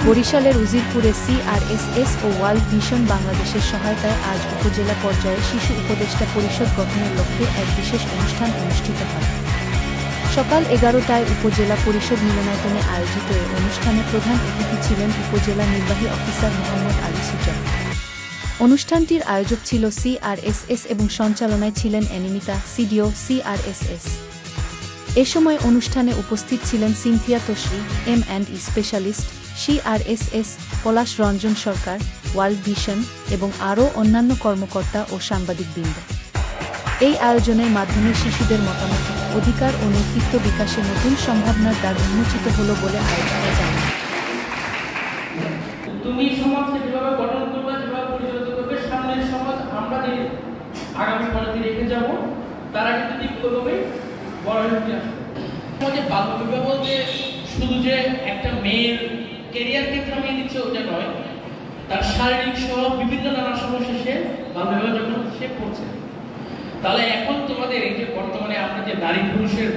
বরিশালের উজিরপুরে CRSS ও world vision বাংলাদেশের সহায়তায় আজ উপজেলা পর্যায়ে শিশু উপদেষ্টা পরিষদ গঠনের লক্ষ্যে এক বিশেষ অনুষ্ঠান অনুষ্ঠিত হয়। সকাল 11টায় উপজেলা পরিষদ মিলনায়তনে আয়োজিত এ অনুষ্ঠানে প্রধান অতিথি ছিলেন উপজেলা নির্বাহী অফিসার মোহাম্মদ আলী সুজন। অনুষ্ঠানটির আয়োজক ছিল CRSS এবং সঞ্চালনায় ছিলেন অ্যানিমিতা, CDO, CRSS। এ সময় অনুষ্ঠানে উপস্থিত ছিলেন সিনথিয়া তশরি, M&E স্পেশালিস্ট, CRSS, পলাশ রঞ্জন সরকার, ওয়ার্ল্ড ভিশন এবং আরও অন্যান্য কর্মকর্তা ও সাংবাদিকবৃন্দ। এই আয়োজনের মাধ্যমে শিশুদের মতামত, অধিকার ও নেতৃত্ব বিকাশে নতুন সম্ভাবনার দ্বার উন্মোচিত হলো বলে আয়োজকরা জানান। তুমি সমাজকে যেভাবে গঠন করবে, যেভাবে পরিচালিত করবে, সামনের সমাজ আমরা যে আগামী প্রজন্মে রেখে যাব, তারা কিন্তু ঠিক ওইভাবে বড় হয়ে আসবে। সমাজে বাল্য বিবাহ বলতে শুধু যে একটা মেয়ের ক্যারিয়ার ক্ষেত্রে আমি দিচ্ছি ওটা নয়, তার শারীরিক সহ বিভিন্ন নানা সমস্যা সে বাল্য বিবাহ যখন সে পড়ছে। তাহলে এখন তোমাদের এই যে বর্তমানে আমরা যে নারী পুরুষের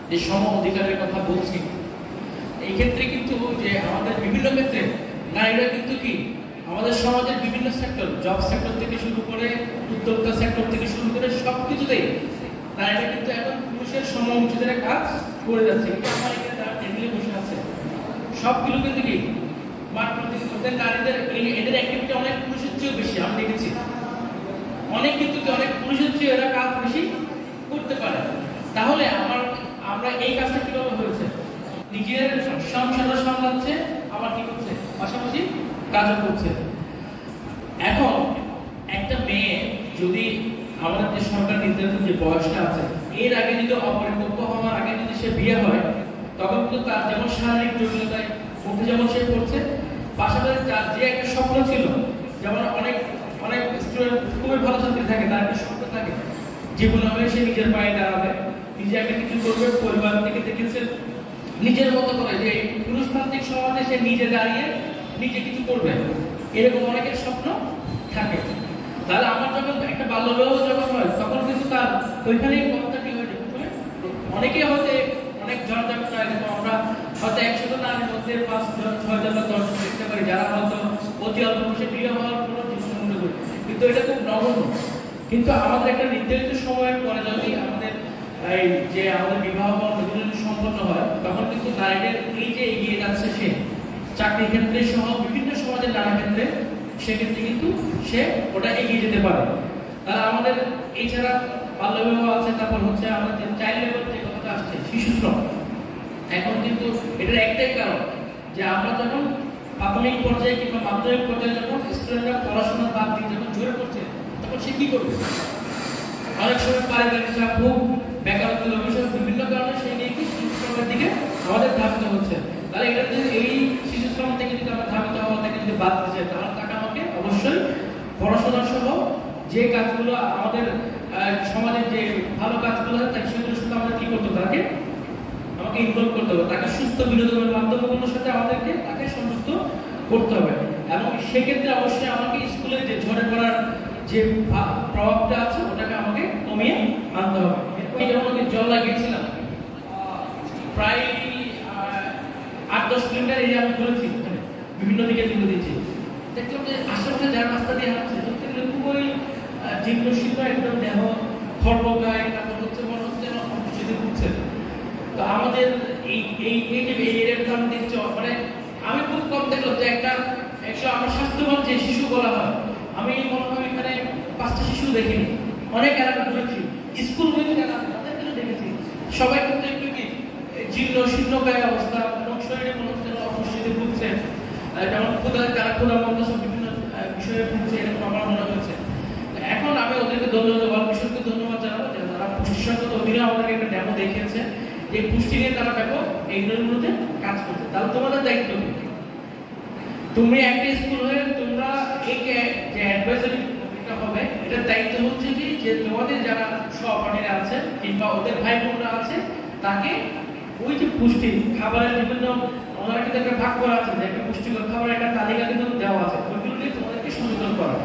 যে সম অধিকারের কথা বলছি, এই ক্ষেত্রে কিন্তু যে আমাদের বিভিন্ন ক্ষেত্রে নারীরা কিন্তু কি আমাদের সমাজের বিভিন্ন সেক্টর, জব সেক্টর থেকে শুরু করে উদ্যোক্তা সেক্টর থেকে শুরু করে সবকিছুতেই নারীরা কিন্তু এখন পুরুষের সম অংশীদারের কাজ করে যাচ্ছে। কিন্তু আমার এখানে যারা টেবিলে বসে আছে সবগুলো কিন্তু কি মাত্র নারীদের এদের অ্যাক্টিভিটি অনেক পুরুষের চেয়েও বেশি আমি দেখেছি। অনেক কিন্তু অনেক পুরুষের চেয়ে এরা কাজ বেশি করতে পারে। তাহলে আমরা এই কাজটা কিভাবে হয়েছে, নিজের সংসারও সামলাচ্ছে, আবার কি করছে পাশাপাশি কাজও করছে। এখন একটা মেয়ে যদি আমাদের যে সরকার নির্ধারিত যে বয়সটা আছে এর আগে যদি অপরিপক্ক হওয়ার আগে যদি সে বিয়ে হয়, তখন কিন্তু তার যেমন শারীরিক জটিলতায় মধ্যে যেমন সে পড়ছে, পাশাপাশি তার যে একটা স্বপ্ন ছিল, যেমন অনেক অনেক স্টুডেন্ট খুবই ভালো ছাত্রী থাকে, তার একটা স্বপ্ন থাকে জীবনে হবে সে নিজের পায়ে দাঁড়াবে, নিজে একটা কিছু করবে, পরিবার থেকে দেখেছে নিজের মতো করে যে পুরুষতান্ত্রিক সমাজে সে নিজে দাঁড়িয়ে নিজে কিছু করবে, এরকম অনেকের স্বপ্ন থাকে। তাহলে আমার যখন একটা বাল্য বিবাহ যখন হয় তখন কিন্তু তার ওইখানেই কথাটি হয়ে যাবে। অনেকেই হয়তো অনেক জনজাত আমরা হয়তো 100 নারীর মধ্যে 5 জন 6 জন 10 জন দেখতে পারি যারা হয়তো অতি অল্প বয়সে বিয়ে হওয়ার কোনো চিন্তা মনে করি, কিন্তু এটা খুব নগণ্য। কিন্তু আমাদের একটা নির্ধারিত সময়ের পরে যদি আমাদের এই যে আমাদের বিবাহ যদি সম্পন্ন হয়, তখন কিন্তু নারীদের এই যে এগিয়ে যাচ্ছে সে চাকরি ক্ষেত্রে সহ বিভিন্ন সমাজের নানা ক্ষেত্রে, সেক্ষেত্রে কিন্তু সে ওটা এগিয়ে যেতে পারে। তাহলে আমাদের এছাড়া বাল্য বিবাহ আছে, তারপর হচ্ছে আমাদের চাইল্ড লেবার যে কথাটা আসছে, শিশু শ্রম। এখন কিন্তু এটার একটাই কারণ যে আমরা যখন প্রাথমিক পর্যায়ে কিংবা মাধ্যমিক পর্যায়ে যখন স্টুডেন্টরা পড়াশোনার বাদ দিয়ে যখন জোরে পড়ছে, তখন সে কি করবে? অনেক সময় পারিবারিক চাপ, বেকারত্ব, বিভিন্ন কারণে সেই নিয়ে কি শিশু শ্রমের দিকে আমাদের ধাবিত হচ্ছে। তাহলে এটা যদি এই শিশু শ্রম থেকে যদি আমরা ধাবিত হওয়া থেকে যদি বাদ দিতে চাই, তাহলে তাকে আমাকে অবশ্যই পড়াশোনা সহ যে কাজগুলো আমাদের সমাজের যে ভালো কাজগুলো আছে তাকে সেগুলোর সাথে আমাদের কি করতে হবে, আমাকে ইনভলভ করতে হবে, তাকে সুস্থ বিনোদনের মাধ্যমগুলোর সাথে আমাদেরকে তাকে সংযুক্ত করতে হবে। এবং সেক্ষেত্রে অবশ্যই আমাকে স্কুলের যে ঝরে পড়ার যে প্রভাবটা আছে ওটাকে আমাকে কমিয়ে আনতে হবে। আমি যখন জল লাগিয়েছিলাম প্রায় 8-10 কিলোমিটার এরিয়া আমি ঘুরেছি, বিভিন্ন দিকে তুলে দিয়েছি। দেখলাম যে আশেপাশে যারা রাস্তা দিয়ে হাঁটছে খুবই জীর্ণ শীর্ণ, একদম দেহ খড়বগায়, তারপর হচ্ছে মনে হচ্ছে অপরিচিত ঘুরছে। তো আমাদের এই যে এরিয়ার কারণ দেখছি, মানে আমি খুব কম দেখলাম যে একটা আমার স্বাস্থ্যবান যে শিশু বলা হয়, আমি মনে হয় এখানে 5টা শিশু দেখিনি। অনেক এলাকা ঘুরেছি, স্কুলগুলো তাদেরকে দেখেছি, সবাই কিন্তু একটু কি জীর্ণ শীর্ণকায় অবস্থা এবং শরীরে মনে হচ্ছে অপুষ্টিতে ভুগছে, যেমন তারা খোলা মন্দ সব বিভিন্ন বিষয়ে ভুগছে, এরকম আমার মনে হয়েছে। এখন আমি ওদেরকে ধন্যবাদ, বিষয়কে ধন্যবাদ জানাবো যে তারা পুষ্টিসংগত অধীনে আমাদেরকে একটা ডেমো দেখিয়েছে, এই পুষ্টি নিয়ে তারা ব্যাপক এইগুলোতে কাজ করছে। তাহলে তোমাদের দায়িত্ব কি? তুমি একটা স্কুল হয়ে তোমরা এই যে অ্যাডভাইজারি হবে, এটার দায়িত্ব হচ্ছে কি যে তোমাদের যারা সহপাঠীরা আছে কিংবা ওদের ভাই বোনরা আছে তাকে ওই যে পুষ্টি খাবারের বিভিন্ন ওনারা কিন্তু একটা ভাগ করা আছে যে একটা পুষ্টিকর খাবারের একটা তালিকা কিন্তু দেওয়া আছে, ওইগুলো নিয়ে তোমাদেরকে সচেতন করা।